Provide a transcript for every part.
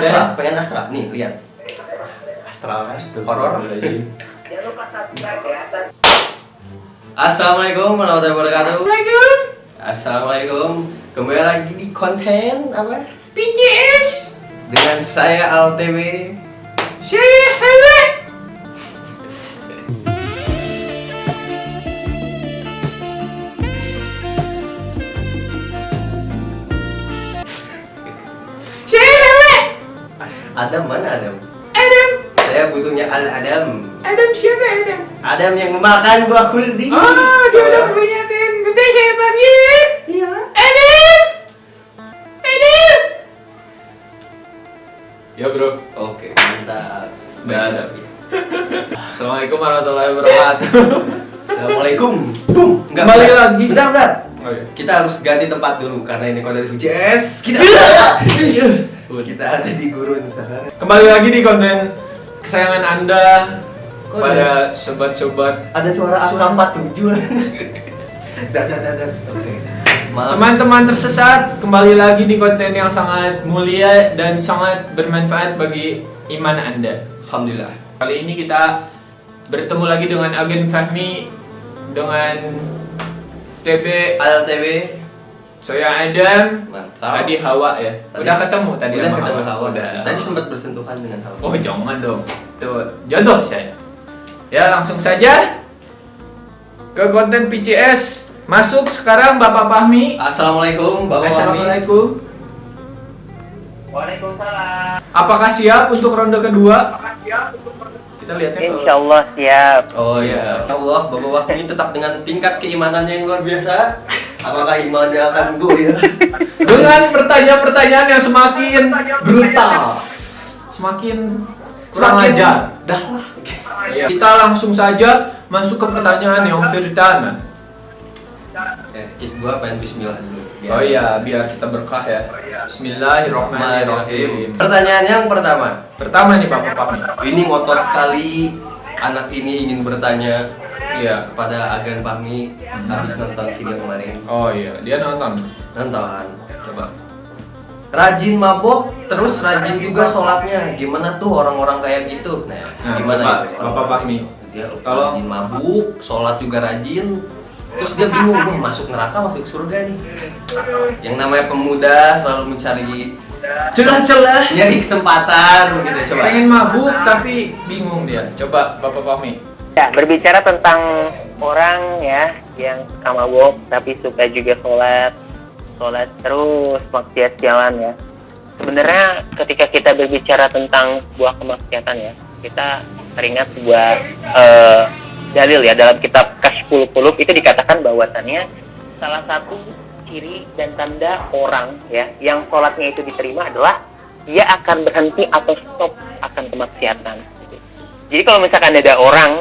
pengen Astra. Nih, lihat. Astral kan, horor. Assalamualaikum warahmatullahi wabarakatuh. Assalamualaikum. Assalamualaikum. Kembali lagi di konten apa? PCS. Dengan saya AlTV. Saya Hewe. Saya Hewe. Adam mana Adam? Adam. Saya butuhnya Adam. Adam siapa Adam? Adam yang memakan buah kuldi. Oh, dia udah kebanyakan. Bentar saya panggil. Iya. Adam. Adam. Ya bro, Oke, mantap. udah ada. Assalamualaikum warahmatullahi wabarakatuh. Assalamualaikum. Boom. Kembali lagi. Bentar. Oh, iya. Kita harus ganti tempat dulu karena ini konten VCS. Kita ada di gurun sekarang. Kembali lagi di konten kesayangan Anda Kok pada sobat-sobat Ada suara AK-47. Dah. Oke. Maaf. teman-teman tersesat. Kembali lagi di konten yang sangat mulia dan sangat bermanfaat bagi iman Anda. Alhamdulillah. Kali ini kita bertemu lagi dengan Agen Fahmi dengan TB AlTV. Saya Adam. Mantap. Tadi Hawa ya. Udah ketemu tadi Udah sama ketemu Hawa. Udah. Tadi sempat bersentuhan dengan Hawa. Oh jangan dong, itu jodoh saya. Ya langsung saja ke konten PCS. Masuk sekarang Bapak Fahmi. Assalamualaikum Bapak Fahmi. Assalamualaikum. Waalaikumsalam. Apakah siap untuk ronde kedua? Kita lihatnya kalau... Insya Allah siap. Oh ya, Allah Bapak Fahmi tetap dengan tingkat keimanannya yang luar biasa. Apakah imannya akan goyah? Dengan pertanyaan-pertanyaan yang semakin brutal, semakin kurang ajar. Dah lah. Iya. Kita langsung saja masuk ke pertanyaan yang pertama. Gua pengen bismillah dulu. Oh iya, biar kita berkah ya. Bismillahirrahmanirrahim. Pertanyaan yang pertama. Pertama nih Bapak Fahmi. Ini ngotot sekali. Anak ini ingin bertanya Iya. kepada Agen Fahmi habis nonton video kemarin. Oh iya, dia nonton. Nonton. Coba. Rajin mabok, terus rajin juga sholatnya. Gimana tuh orang-orang kayak gitu? Nah, Nah, gimana coba, itu? Bapak Fahmi. Dia Kalau- rajin mabuk, sholat juga rajin. Terus dia bingung, gue masuk neraka masuk surga nih. Yang namanya pemuda selalu mencari Celah-celah. nyari kesempatan gitu. Coba. Pengen mabuk tapi bingung dia. Coba Bapak Fahmi. Ya, berbicara tentang orang ya yang suka mabok tapi suka juga sholat terus maksiat jalan ya. Sebenarnya ketika kita berbicara tentang sebuah kemaksiatan ya, kita teringat sebuah dalil ya dalam kitab Kasyful Qulub itu dikatakan bahwasannya salah satu ciri dan tanda orang ya yang sholatnya itu diterima adalah dia akan berhenti atau stop akan kemaksiatan. Jadi kalau misalkan ada orang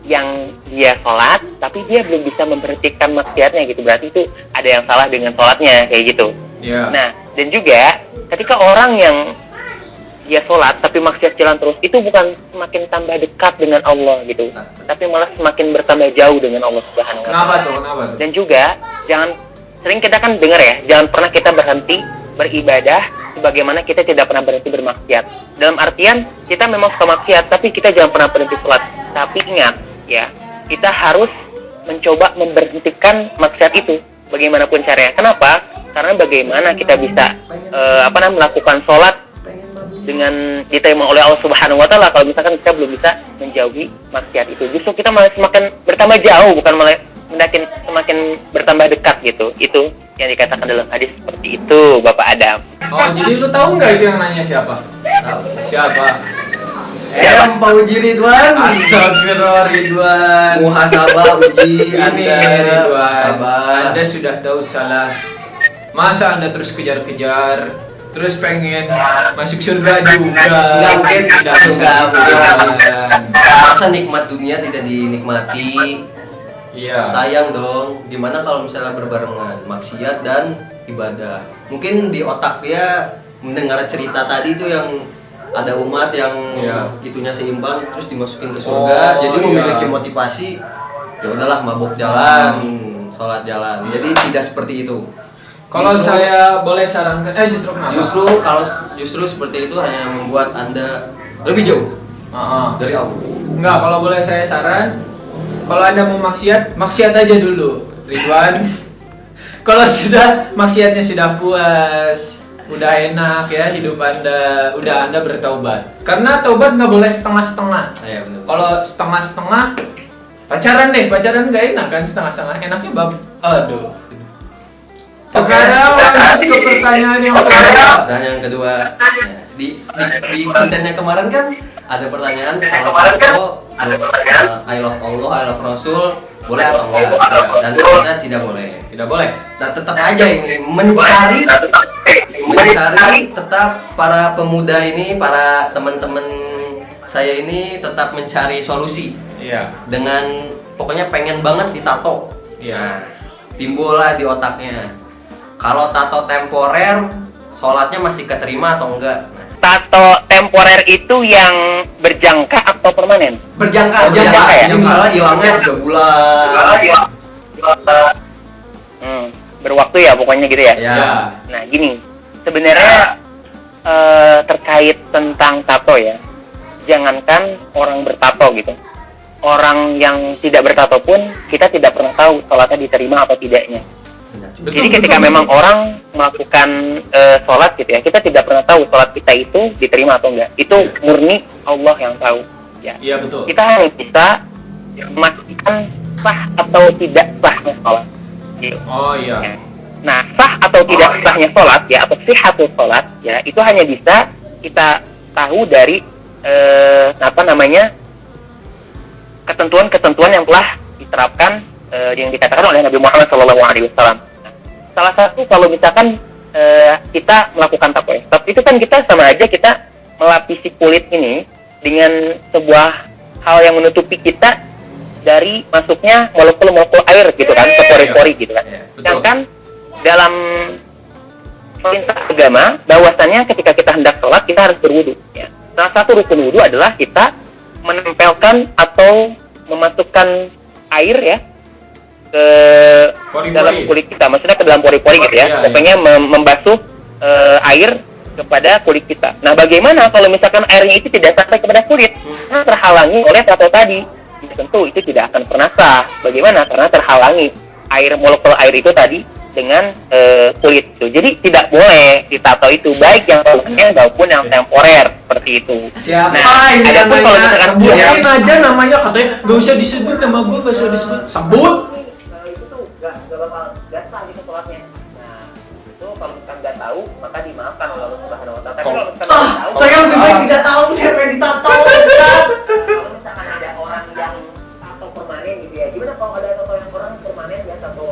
yang dia sholat tapi dia belum bisa memberhentikan maksiatnya gitu, berarti itu ada yang salah dengan sholatnya kayak gitu. Iya. Nah, dan juga ketika orang yang dia sholat tapi maksiat jalan terus, itu bukan semakin tambah dekat dengan Allah gitu, tapi malah semakin bertambah jauh dengan Allah Subhanahu wa Kenapa Ta'ala. tuh? Kenapa tuh? Dan juga jangan sering kita kan dengar ya, jangan pernah kita berhenti beribadah sebagaimana kita tidak pernah berhenti bermaksiat. Dalam artian kita memang suka maksiat tapi kita jangan pernah berhenti sholat. Tapi ingat ya, kita harus mencoba memberhentikan maksiat itu bagaimanapun caranya. Kenapa? Karena bagaimana kita bisa melakukan sholat dengan diterima oleh Allah Subhanahu wa Ta'ala kalau misalkan kita belum bisa menjauhi maksiat itu. Justru kita malah semakin bertambah jauh, bukan malah semakin bertambah dekat gitu. Itu yang dikatakan dalam hadis seperti itu, Bapak Adam. Oh, jadi lu tahu nggak itu yang nanya siapa? Tahu. Siapa? Pak Uji Ridwan. Astagfirullah Ridwan. Muhasabah uji Ini Anda. Ridwan. Sabar. Anda sudah tahu salah. Masa Anda terus kejar-kejar? Terus pengen masuk surga juga? Nggak mungkin. Tidak bisa Nggak mungkin. Masa nikmat dunia tidak dinikmati? Iya. Sayang dong. Gimana kalau misalnya berbarengan maksiat dan ibadah? Mungkin di otak dia mendengar cerita tadi itu yang ada umat yang Iya. itunya seimbang terus dimasukin ke surga, Oh, jadi iya. memiliki motivasi ya udahlah mabuk jalan, sholat jalan. Jadi tidak seperti itu. Kalau Justru- saya boleh sarankan, justru kenapa? Justru seperti itu hanya membuat Anda lebih jauh Heeh. dari Allah. Enggak, kalau boleh saya saran, kalau Anda mau maksiat, maksiat aja dulu, Ridwan. Kalau sudah maksiatnya sudah puas, udah enak ya hidup Anda, udah Anda bertaubat. Karena taubat nggak boleh setengah-setengah. Iya benar. Kalau setengah-setengah, pacaran nggak enak kan, setengah-setengah. Enaknya aduh. Sekarang lanjut ke pertanyaan yang kedua. Dan yang kedua, di kontennya kemarin kan ada pertanyaan kalau I love Allah, I love Rasul, boleh atau enggak? Dan ternyata tidak boleh. Tidak boleh. Dan tetap aja ini mencari tetap para pemuda ini, para teman-teman saya ini tetap mencari solusi Iya. dengan pokoknya pengen banget ditato. Iya. Timbul lah di otaknya. Kalau tato temporer, sholatnya masih keterima atau enggak? Nah, Tato temporer itu yang berjangka atau permanen? berjangka Ya? Jadi misalnya hilangnya 3 bulan. Berwaktu ya pokoknya gitu ya. Ya. Nah gini, sebenarnya terkait tentang tato ya, jangankan orang bertato gitu, orang yang tidak bertato pun kita tidak pernah tahu sholatnya diterima atau tidaknya. Jadi ketika memang orang melakukan sholat gitu ya, kita tidak pernah tahu sholat kita itu diterima atau enggak. Itu murni Allah yang tahu. Ya. Iya betul. Kita hanya bisa memastikan sah atau tidak sahnya sholat. Gitu. Oh iya. Nah, sah atau tidak sahnya sholat ya, atau sihhatul sholat ya, itu hanya bisa kita tahu dari ketentuan-ketentuan yang telah diterapkan yang dikatakan oleh Nabi Muhammad SAW. Salah satu kalau misalkan kita melakukan tato ya, tapi itu kan kita sama aja kita melapisi kulit ini dengan sebuah hal yang menutupi kita dari masuknya molekul-molekul air gitu kan, ke pori-pori gitu kan. Betul. Sedangkan dalam perintah agama bahwasannya ketika kita hendak sholat kita harus berwudu ya. Salah satu rukun wudu adalah kita menempelkan atau memasukkan air ya ke Pori-pori. dalam kulit kita, maksudnya ke dalam pori-pori gitu ya. Iya, Pokoknya membasuh air kepada kulit kita. Nah, bagaimana kalau misalkan airnya itu tidak sampai kepada kulit? Karena terhalangi oleh tato tadi. Ya, tentu itu tidak akan pernah sah. Bagaimana? Karena terhalangi molekul air itu tadi dengan kulit itu. Jadi tidak boleh ditato itu, baik yang permanen maupun yang temporer seperti itu. Siapa Nah, ini adapun kalau namanya? misalkan Sebutin aja namanya, katanya gak usah disebut nama gue, gak usah disebut. Sebut. Itu tuh gak sah gitu sholatnya. Nah, itu kalau misalkan nggak tahu maka dimaafkan oleh Allah Subhanahu Wa Taala. Tapi kalau misalkan nggak tahu, Saya lebih baik tidak tahu siapa yang ditato, Ustaz. kalau misalkan ada orang yang tato permanen gitu ya, gimana kalau ada tato yang orang permanen ya, tato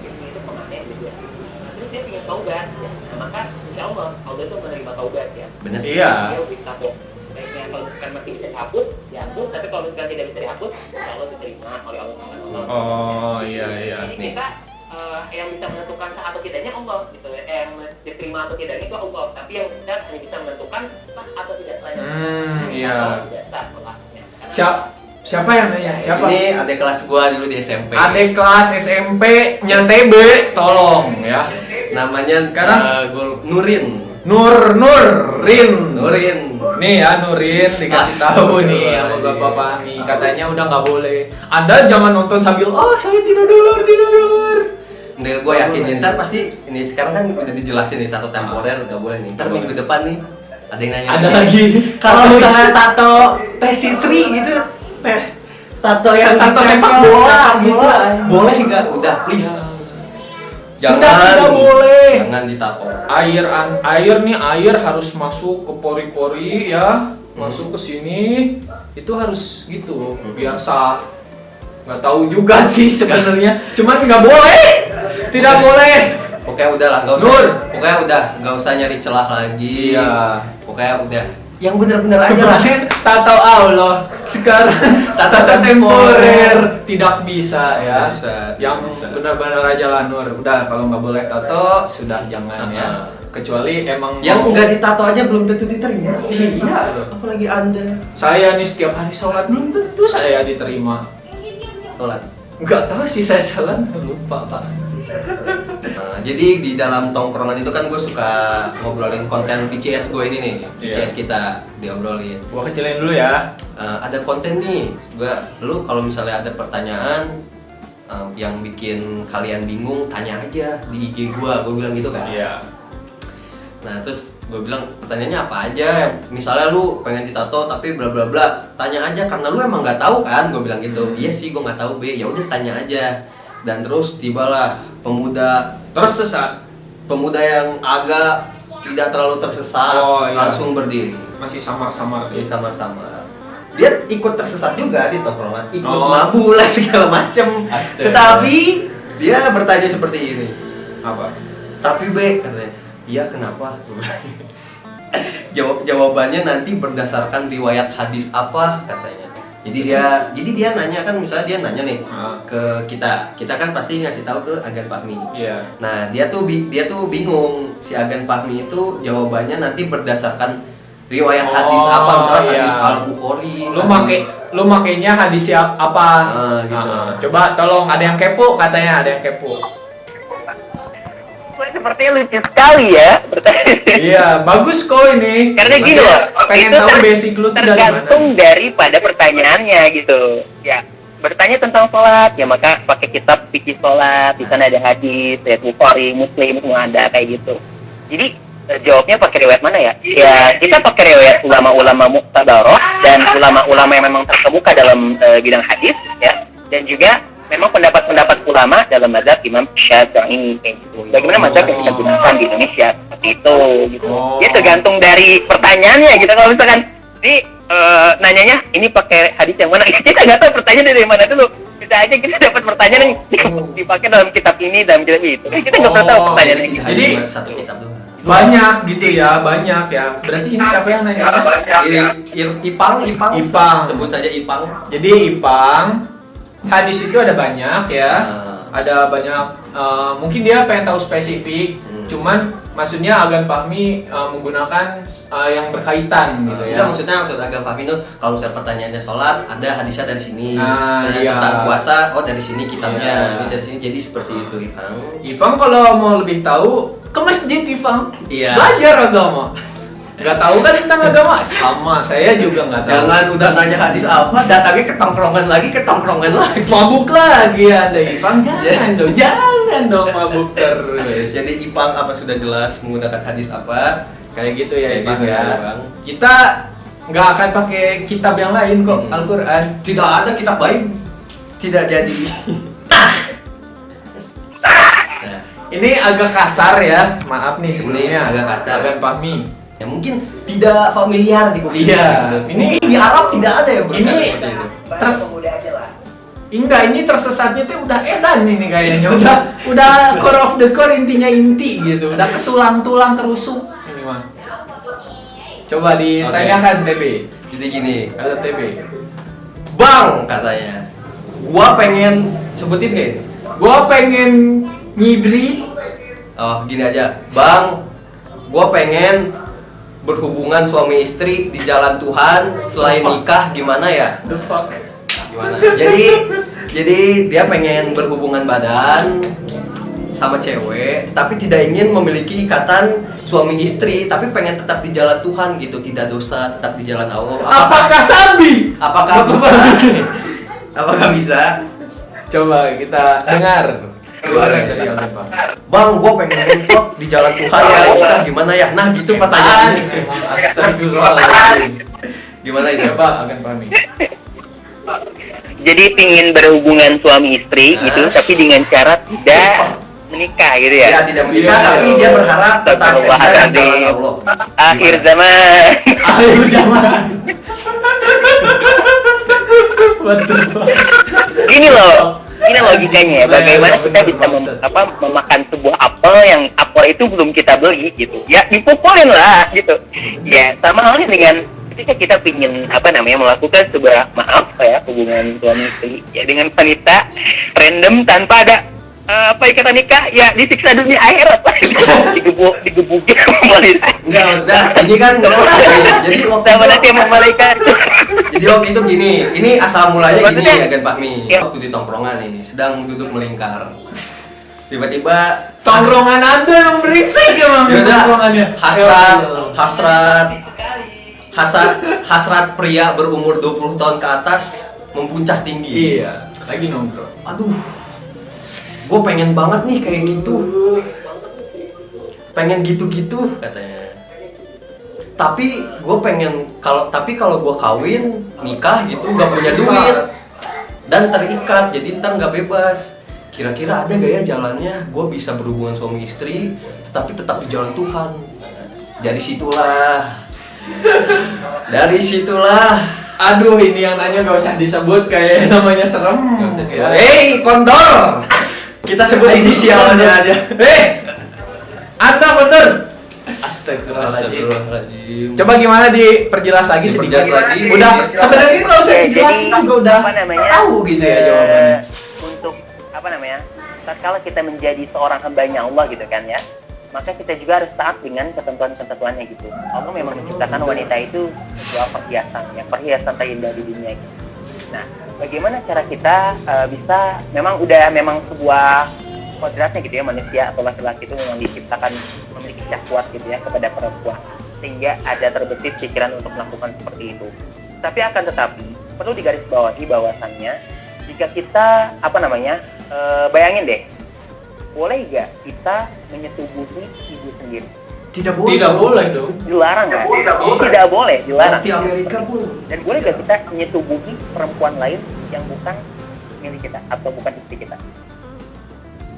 ini itu permanen gitu ya, nah, terus dia ingin taubat ya, nah, maka insya Allah taubat itu menerima taubat ya. Benar. Iya. Dia ditato baiknya kalau misalkan masih bisa dihapus dihapus, tapi kalau misalkan tidak bisa dihapus insya Allah diterima oleh Allah Subhanahu Wa Taala. Oh iya. Jadi kita yang bisa menentukan sah atau tidaknya Allah gitu ya, yang diterima atau tidaknya itu Allah, tapi yang kita hanya bisa menentukan sah atau tidak sahnya. Iya. Tidak sah sholatnya. Siapa yang nanya? Siapa? Ini adik kelas gua dulu di SMP. Adik kelas SMP nya TB, tolong ya. Namanya Sekarang? Nurin. Nurin. Nih ya Nurin dikasih tahu nih sama Bapak Fahmi, katanya udah nggak boleh. Anda jangan nonton sambil saya tidur. Nih gue yakin ntar pasti ini sekarang kan udah dijelasin nih tato temporer udah boleh nih. Ntar minggu depan nih ada yang nanya. Ada lagi. Kalau misalnya tato tesisri gitu, tato yang Tato ditempel, sepak bola sepak gitu. boleh nggak? Udah please. Sudah tidak boleh. Jangan ditato. Air harus masuk ke pori-pori ya, masuk ke sini. Itu harus gitu, biar sah. Nggak tahu juga sih sebenarnya, cuman nggak boleh. Tidak boleh. Pokoknya udah lah, nggak usah. Nur. Pokoknya udah, nggak usah nyari celah lagi. Iya. Pokoknya udah. Yang bener-bener aja lah. Kemarin tato Allah, sekarang tato temporer tidak bisa ya. Tidak bisa, Yang tidak bisa. benar-benar aja lah Nur. Udah kalau nggak boleh tato sudah jangan ya. Kecuali emang Yang mau- nggak ditato aja belum tentu diterima. Iya loh. Apalagi Anda Saya nih setiap hari sholat belum tentu saya diterima. sholat. Nggak tahu sih saya salah, lupa Pak. Jadi di dalam tongkrongan itu kan gue suka ngobrolin konten VCS gue ini nih, VCS kita diobrolin. Gua kecilin dulu ya. Ada konten nih, lu kalau misalnya ada pertanyaan yang bikin kalian bingung, tanya aja di IG gue bilang gitu kan. Iya. Nah terus gue bilang pertanyaannya apa aja, misalnya lu pengen ditato tapi bla bla bla, tanya aja karena lu emang nggak tahu kan, gue bilang gitu. Iya sih gue nggak tahu be, ya udah tanya aja. Dan terus tibalah pemuda yang agak tidak terlalu tersesat, langsung berdiri. Masih samar-samar Dia sama-sama. Dia ikut tersesat juga di tongkrongan, ikut mabuk lah segala macem. Astaga. Tetapi dia bertanya seperti ini. Apa? Tapi be, katanya, iya kenapa? Jawabannya nanti berdasarkan riwayat hadis apa katanya. Jadi dia nanya kan, misalnya dia nanya nih ke kita kan pasti ngasih tahu ke Agan Fahmi. Iya. Nah dia tuh bingung, si Agan Fahmi itu jawabannya nanti berdasarkan riwayat hadis apa, misalnya hadis Al-Bukhari. Lu makainya hadis apa? Gitu. Coba tolong, ada yang kepo katanya, ada yang kepo. Sepertinya lucu sekali ya pertanyaan. Iya, bagus kok ini. Karena gini loh, pengen itu tahu basic lu tuh dari mana. tergantung daripada pertanyaannya gitu. Ya, bertanya tentang sholat, ya maka pakai kitab fikih sholat. Di sana ada hadis, ya Bukhari, Muslim, semua ada kayak gitu. Jadi jawabnya pakai riwayat mana ya? Ya kita pakai riwayat ulama-ulama muqtabaroh dan ulama-ulama yang memang terkemuka dalam bidang hadis, ya. Dan juga memang pendapat-pendapat ulama dalam mazhab Imam Syafi'i kayak gitu. Bagaimana mazhab yang kita gunakan di Indonesia seperti itu gitu. Dia tergantung dari pertanyaannya gitu. Kalau misalkan nanyanya ini pakai hadis yang mana, kita nggak tahu pertanyaan dari mana dulu. Bisa aja kita dapat pertanyaan yang dipakai dalam kitab ini, dalam kitab itu. Kita nggak pernah tahu pertanyaannya. Jadi satu kitab doang. banyak gitu ya, banyak ya. Berarti ini siapa yang nanya? Ipang. Sebut saja Ipang. Jadi Ipang, hadis itu ada banyak ya. Ada banyak, mungkin dia pengen tahu spesifik. Cuman maksudnya Agan Fahmi menggunakan yang berkaitan gitu ya. Enggak, maksud Agan Fahmi itu kalau misalnya pertanyaannya sholat, ada hadisnya dari sini. Iya. Tentang puasa, dari sini kitabnya. Iya. Ini dari sini, jadi seperti itu Ipang. Ipang kalau mau lebih tahu ke masjid Ipang. Iya. Belajar agama. Gak tahu kan tentang agama? Sama, saya juga nggak tahu. Jangan udah nanya hadis apa, datangnya ke tongkrongan lagi. Mabuk lagi Anda Ipang, jangan dong mabuk terus. Jadi Ipang apa sudah jelas menggunakan hadis apa? Kayak gitu ya Ipang Gitu ya. Bang. Kita nggak akan pakai kitab yang lain kok, Al-Quran. Tidak ada kitab baik, tidak jadi. Ini agak kasar ya, maaf nih sebelumnya. Ini agak kasar. Agan Fahmi. Ya mungkin tidak familiar di kuping. Iya. Ini di Arab tidak ada ya berkata Ini seperti itu. Enggak, ini tersesatnya tuh udah edan ini kayaknya. Udah core of the core, intinya inti gitu. Udah ke tulang-tulang kerusuk ini mah. Coba ditanyakan TB. Jadi gini, Kata TB. Bang katanya, gua pengen sebutin gak ini? Gua pengen ngibri. Oh gini aja, Bang, gua pengen berhubungan suami istri di jalan Tuhan selain nikah, gimana ya? The fuck. Gimana? Jadi dia pengen berhubungan badan sama cewek, tapi tidak ingin memiliki ikatan suami istri, tapi pengen tetap di jalan Tuhan gitu, tidak dosa, tetap di jalan Allah. Apakah sabi? Apakah bisa? Apakah bisa? Coba kita dengar. Keluaran dari Agan Fahmi. Bang, gue pengen ngentot di jalan Tuhan selain nikah, gimana ya? Nah gitu pertanyaannya. Astagfirullahaladzim. Gimana itu? Coba Agan Fahmi. Jadi pingin berhubungan suami istri gitu, tapi dengan cara tidak menikah gitu ya. Ya tidak menikah, tapi dia berharap tetap bisa di jalan Allah. Akhir zaman. Akhir zaman. What the fuck? Gini logikanya ya, bagaimana kita bisa memakan sebuah apel yang apel itu belum kita beli gitu. Ya dipukulin lah gitu. Ya sama halnya dengan ketika kita ingin melakukan sebuah hubungan suami istri ya dengan wanita random tanpa ada ikatan nikah, ya disiksa dunia akhirat lah. digebukin wanita. Enggak, maksudnya ini kan jadi waktu sama itu nanti sama malaikat. jadi waktu itu gini, ini asal mulanya gini Maksudnya, ya Gan Fahmi. ya. Waktu di tongkrongan ini sedang duduk melingkar. tiba-tiba Tongkrongan Anda yang berisik emang ya udah, tongkrongannya. hasrat pria berumur 20 tahun ke atas mempuncak tinggi. Iya, lagi nongkrong. Aduh, gue pengen banget nih kayak gitu, pengen gitu-gitu katanya. Tapi gue pengen kalau gue kawin nikah gitu nggak punya duit dan terikat, jadi ntar nggak bebas. Kira-kira ada gak ya jalannya gue bisa berhubungan suami istri tapi tetap di jalan Tuhan? Dari situlah. Aduh, ini yang nanya gak usah disebut, kayak namanya serem. Ya. Hei, kondor! Kita sebut inisialnya aja. Anda kondor! Astagfirullahaladzim. Astagfirullahaladzim. Coba gimana diperjelas lagi sedikit. Diperjelas lagi. Udah, sebenarnya nggak usah Oke, dijelasin jadi, juga udah apa namanya, tahu gitu ya jawabannya. Untuk apa namanya, tatkala kita menjadi seorang hambanya Allah gitu kan ya, maka kita juga harus taat dengan ketentuan-ketentuannya gitu. Allah memang menciptakan wanita itu sebuah perhiasan, ya, perhiasan terindah di dunia gitu. Nah, bagaimana cara kita bisa, memang sebuah kodratnya gitu ya, manusia atau laki-laki itu memang diciptakan memiliki syahwat gitu ya kepada perempuan, sehingga ada terbesit pikiran untuk melakukan seperti itu. Tapi akan tetapi perlu digarisbawahi bahwasannya jika kita bayangin deh, boleh gak kita menyetubuhi ibu sendiri? Tidak boleh. Tidak boleh dong. Dilarang kan? Tidak boleh, dilarang. Di Amerika pun. Dan boleh gak kita menyetubuhi perempuan lain yang bukan milik kita atau bukan istri kita?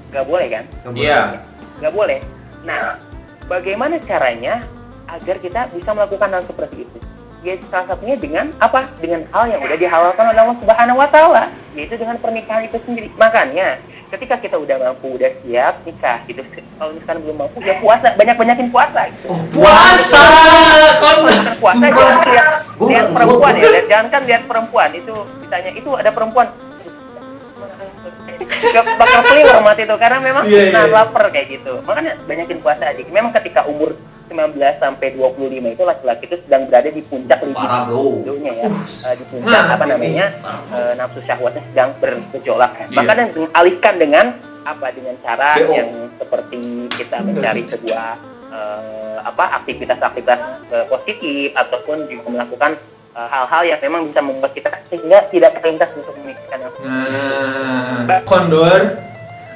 Gak boleh kan? Iya. Gak boleh. Nah, bagaimana caranya agar kita bisa melakukan hal seperti itu? Ya, salah satunya dengan apa? Dengan hal yang udah dihalalkan oleh Allah Subhanahu wa Ta'ala, yaitu dengan pernikahan itu sendiri. Makanya, ketika kita udah mampu, udah siap nikah gitu. Kalau misalkan belum mampu, ya puasa, banyakin puasa gitu. Oh, puasa! Bukan puasa, jangan lihat perempuan ya. Jangan kan lihat perempuan itu ditanya itu ada perempuan. Gak bakal keluar mati itu karena memang lapar kayak gitu. Makanya banyakin puasa aja. Memang ketika umur 19 sampai 25 itu laki-laki itu sedang berada di puncak libidonya ya. Di puncak nafsu syahwatnya sedang bergejolak kan. Maka dialihkan dengan dengan cara yang seperti kita mencari sebuah aktivitas-aktivitas positif ataupun juga melakukan hal-hal yang memang bisa membuat kita sehingga tidak terlintas untuk memikirkan nafsu. Kondor,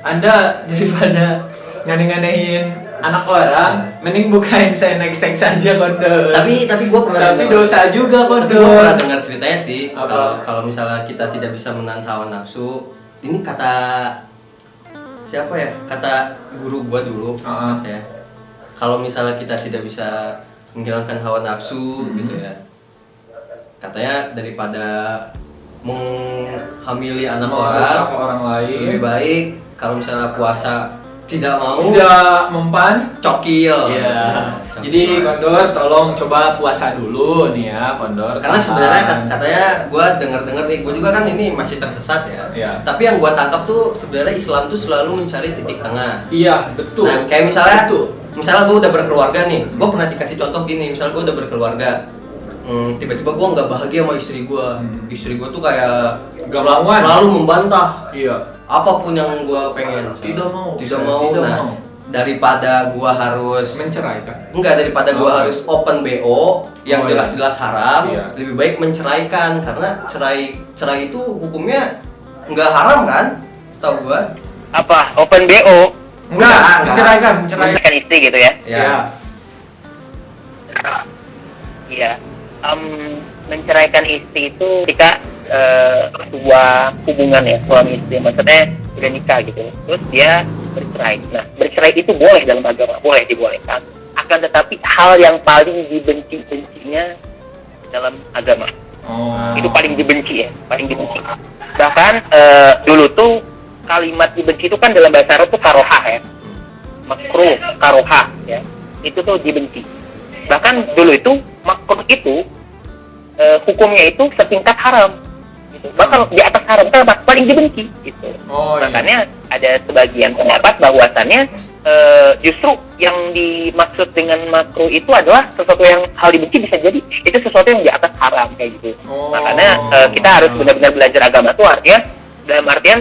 Anda daripada ngane-nganehin anak orang, mending bukain saya seks aja Kondor. Tapi gue pernah. Tapi dosa juga Gue Kondor. pernah dengar ceritanya sih. Apa? Kalau misalnya kita tidak bisa menahan hawa nafsu, ini kata siapa ya? Kata guru gue dulu. Ya. Kalau misalnya kita tidak bisa menghilangkan hawa nafsu, gitu ya. Katanya daripada menghamili anak orang lain, lebih baik kalau misalnya puasa tidak mempan cokil. Iya. Jadi Kondor tolong coba puasa dulu nih ya Kondor. Karena sebenarnya katanya gue dengar nih, gue juga kan ini masih tersesat ya. Iya. Tapi yang gue tangkap tuh sebenarnya Islam tuh selalu mencari titik tengah. Iya, betul. Nah, kayak misalnya gue udah berkeluarga nih, gue pernah dikasih contoh gini, misalnya gue udah berkeluarga. Tiba-tiba gue nggak bahagia sama istri gue. Istri gue tuh kayak selalu membantah. Iya. Apapun yang gue pengen. Tidak mau. Nah, daripada gue harus menceraikan. Daripada gue harus open BO yang jelas-jelas haram, iya. Lebih baik menceraikan karena cerai itu hukumnya nggak haram kan? Setahu gue. Apa? Open BO? Menceraikan istri gitu ya? Iya. Iya. Menceraikan istri itu ketika sebuah hubungan ya suami istri, maksudnya udah nikah gitu, terus dia bercerai. Nah, bercerai itu boleh dalam agama, dibolehkan. Akan tetapi hal yang paling dibenci-bencinya dalam agama, itu paling dibenci. Bahkan dulu tuh kalimat dibenci itu kan dalam bahasa Arab tuh karoha ya, makruh, karoha ya, itu tuh dibenci. Bahkan dulu itu makruh itu hukumnya itu setingkat haram gitu. Bahkan di atas haram itu paling dibenci gitu. Makanya ada sebagian pendapat bahwasannya justru yang dimaksud dengan makruh itu adalah sesuatu yang hal dibenci, bisa jadi itu sesuatu yang di atas haram kayak gitu. Makanya kita harus benar-benar belajar agama tuh artinya dalam artian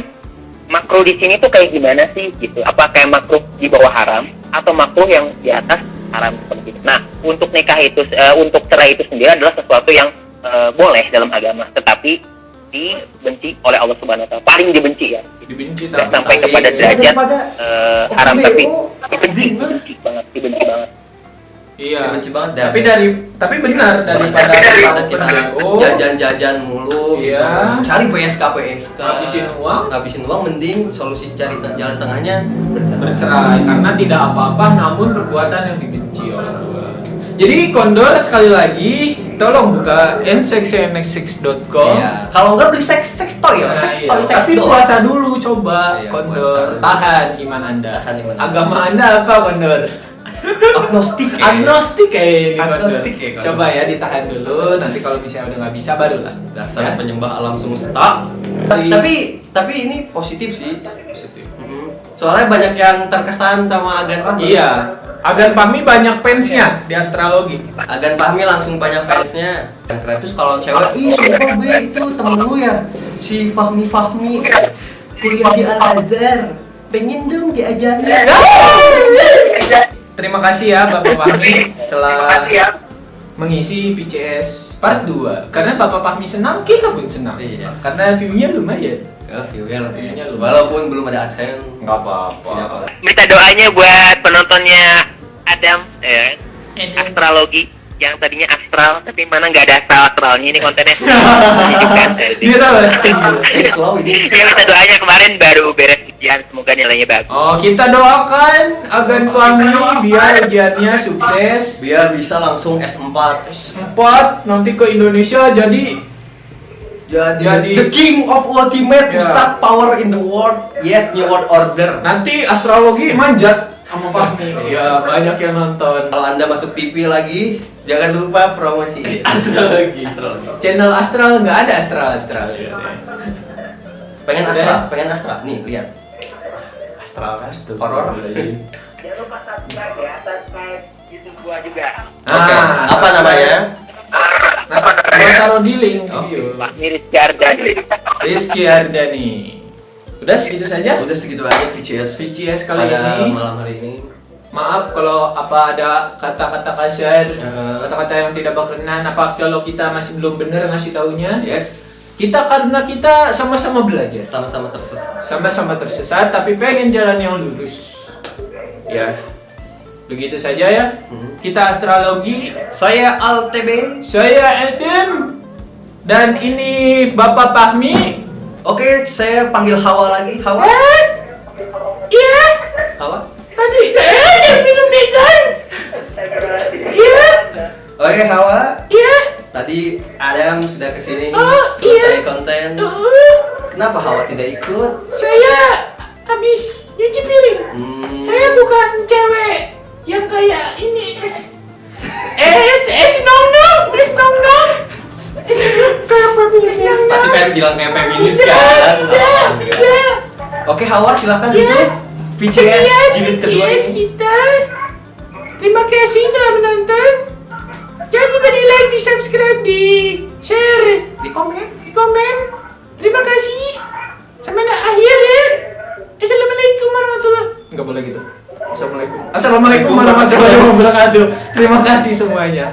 makruh di sini tuh kayak gimana sih gitu? Apa kayak makruh di bawah haram atau makruh yang di atas haram seperti itu? Nah, untuk nikah itu, untuk cerai itu sendiri adalah sesuatu yang boleh dalam agama, tetapi dibenci oleh Allah Subhanahu Wa Taala. Paling dibenci ya. Dibenci Tidak tapi sampai kepada derajat daripada haram, tapi zina. dibenci banget. iya. Benci banget Tapi tapi benar daripada kita BO, jajan-jajan mulu gitu. Iya. Cari PSK ngabisin uang, mending solusi cari jalan tengahnya bercerai karena tidak apa-apa namun perbuatan yang dibenci oleh Tuhan. Jadi Kondor sekali lagi tolong buka n6x6.com. Iya. Kalau enggak beli sex toy ya, Nah, sex iya. toy, sex Tapi doll. puasa dulu coba Iya, Kondor. puasa. Tahan iman Anda. Tahan iman Anda. Agama Anda apa Kondor? Agnostik ya. Agnostik kayak ini Kondor. Agnostik ya, Kondor. Coba ya ditahan dulu, nanti kalau misalnya udah nggak bisa barulah. Dasar Ya. penyembah alam semesta. Tapi ini positif sih. Positif. Soalnya banyak yang terkesan sama Agan Fahmi. Iya. Agan Fahmi banyak fansnya di astrologi. Agan Fahmi langsung banyak fansnya. Yang keren terus kalau cewek, ih sumpah be itu temen lu ya, si Fahmi kuliah di Al Azhar, pengen dong diajarin. Terima kasih ya Bapak Fahmi telah mengisi PCS part 2. Karena Bapak Fahmi senang, kita pun senang. Iya. Karena view-nya lumayan. View-nya View-nya lumayan. walaupun belum ada AdSense. Nggak apa-apa. Tidak apa. Minta doanya buat penontonnya Adam, astrologi yang tadinya astral tapi mana nggak ada astralnya, ini kontennya menunjukkan Dia roasting. Slow ini. Saya minta doanya, kemarin baru beres ujian, semoga nilainya bagus. Oh, kita doakan Agan Fahmi biar ujiannya sukses. Biar bisa langsung S4. S4 nanti ke Indonesia jadi Jadi- the king of ultimate Ya. Ustadz power in the world. Yes, new world order. nanti astrologi manjat sama Fahmi. Ya, banyak yang nonton. Kalau Anda masuk TV lagi, jangan lupa promosi Astrologi. Channel astral nggak ada astral. Pengen astral, nih lihat. Astral astral. Horor. Jangan lupa subscribe ya, subscribe YouTube gua juga. Oke, apa namanya? Nah, gua taruh di link video. Pak Miris Jardani. Rizky Ardani. Udah segitu saja. Udah segitu aja VCS VCS kali pada ini. malam hari ini. Maaf kalau apa ada kata-kata kasar, kata-kata yang tidak berkenan, apa kalau kita masih belum benar ngasih taunya. Yes. Karena kita sama-sama belajar, Sama-sama tersesat. sama-sama tersesat, tapi pengen jalan yang lurus. Ya, begitu saja ya. Kita astrologi. Saya AlTB. Saya Adam dan ini Bapak Fahmi. Oke, saya panggil Hawa lagi. Hawa. Iya, Hawa. tadi saya yang minum ikan. Iya, Oke, Hawa. iya. Tadi Adam sudah kesini Oh, selesai iya. konten. Kenapa Hawa tidak ikut? Saya habis nyuci piring. Saya bukan cewek yang kayak ini es nong nong. Kayak feminis. Pasti pengen bilang kayak feminis Iya, kan? iya. Oke, Hawa silakan Iya. duduk. VCS Sekian jilid kedua VCS ini. kita. Terima kasih telah menonton. Jangan lupa di like, di subscribe, di share, Di komen. di komen. Terima kasih. Sampai akhir ya. Assalamualaikum warahmatullahi. Enggak boleh gitu. Assalamualaikum warahmatullahi wabarakatuh. Terima kasih semuanya.